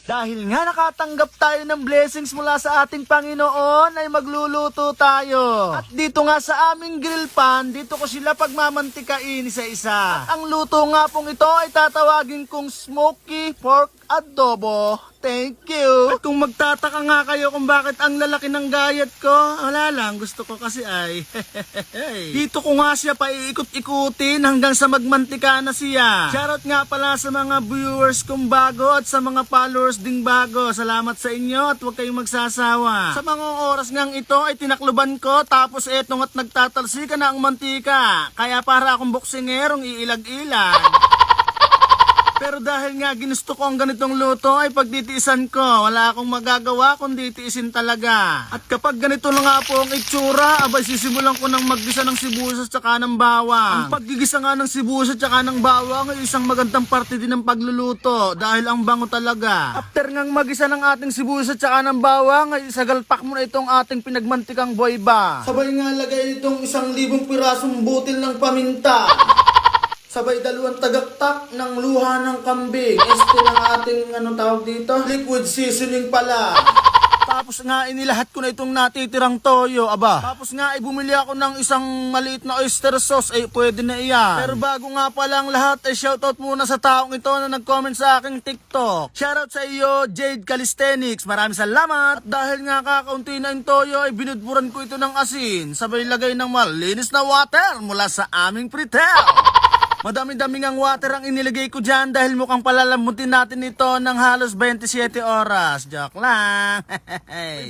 Dahil nga nakatanggap tayo ng blessings mula sa ating Panginoon, ay magluluto tayo. At dito nga sa aming grill pan, dito ko sila pagmamantikain isa-isa. At ang luto nga pong ito ay tatawagin kong smoky pork adobo. Thank you. At kung magtataka nga kayo kung bakit ang lalaki ng gayat ko, wala lang, gusto ko kasi ay dito ko nga siya paiikot-ikutin hanggang sa magmantika na siya. Shoutout nga pala sa mga viewers kong bago at sa mga followers ding bago. Salamat sa inyo at huwag kayong magsasawa. Sa mga oras ngang ito ay tinakluban ko, tapos etong at nagtatalsika na ang mantika. Kaya para akong boksingerong iilag-ilag. Pero dahil nga ginusto ko ang ganitong luto ay pagtitiisan ko. Wala akong magagawa kundi tiisin talaga. At kapag ganito na nga po ang itsura, abay sisimulan ko ng maggisa ng sibuyas at saka ng bawang. Ang paggigisa nga ng sibuyas at saka ng bawang ay isang magandang parte din ng pagluluto dahil ang bango talaga. After ngang magisa ng ating sibuyas at saka ng bawang ay isagalpak mo na itong ating pinagmantikang boyba. Sabay nga lagay itong 1,000 pirasong butil ng paminta. Sabay 2 tagaktak ng luha ng kambing. Este ng ating tawag dito? Liquid seasoning pala. Tapos nga inilahat ko na itong natitirang toyo, aba. Tapos nga bumili ako ng isang maliit na oyster sauce, pwede na iyan. Pero bago nga pala ang lahat, shoutout muna sa taong ito na nag-comment sa aking TikTok. Shoutout sa iyo, Jade Calisthenics. Maraming salamat. At dahil nga kakaunti na yung toyo, binudburan ko ito ng asin. Sabay lagay ng malinis na water mula sa aming pritel. Madami-daming ang water ang inilagay ko dyan dahil mukhang palalamutin natin ito ng halos 27 oras. Joke lang.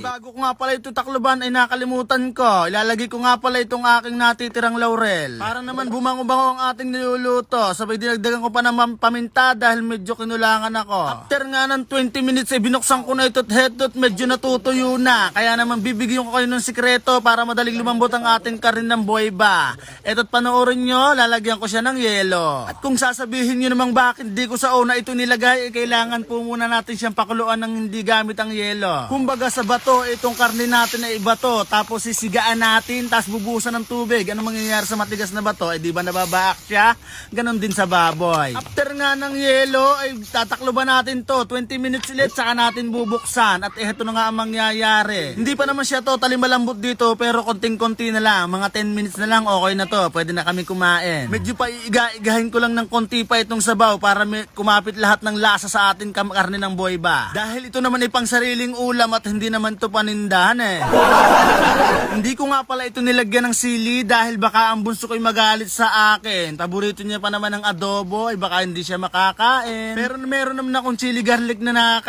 Bago ko nga pala ito takluban ay nakalimutan ko. Ilalagay ko nga pala itong aking natitirang laurel. Para naman bumango-bango ang ating niluluto. Sabay dinagdagan ko pa ng paminta dahil medyo kinulangan ako. After nga ng 20 minutes binuksan ko na ito at hetot medyo natutuyo na. Kaya naman bibigyan ko kayo ng sikreto para madaling lumambot ang ating karin ng boyba. Eto't panoorin nyo, lalagyan ko siya ng yelo. At kung sasabihin nyo namang bakit di ko sa una ito nilagay, kailangan po muna natin siyang pakuluan ng hindi gamit ang yelo. Kumbaga sa bato, itong karne natin ay ibato, tapos sisigaan natin, tapos bubusan ng tubig. Ano mangyayari sa matigas na bato? Di ba nababaak siya? Ganon din sa baboy. After nga ng yelo, ay tatakluban natin to. 20 minutes ulit, saka natin bubuksan. At ito na nga ang mangyayari. Hindi pa naman siya totally malambot dito, pero konting-konti na lang. Mga 10 minutes na lang, okay na to. Pwede na kami kumain. Medyo pa igahin ko lang ng konti pa itong sabaw para kumapit lahat ng lasa sa ating karne ng boyba. Dahil ito naman ay pang sariling ulam at hindi naman to panindahan Hindi ko nga pala ito nilagyan ng sili dahil baka ang bunso ko'y magalit sa akin. Paborito niya pa naman ng adobo ay baka hindi siya makakain. Pero meron naman akong chili garlic na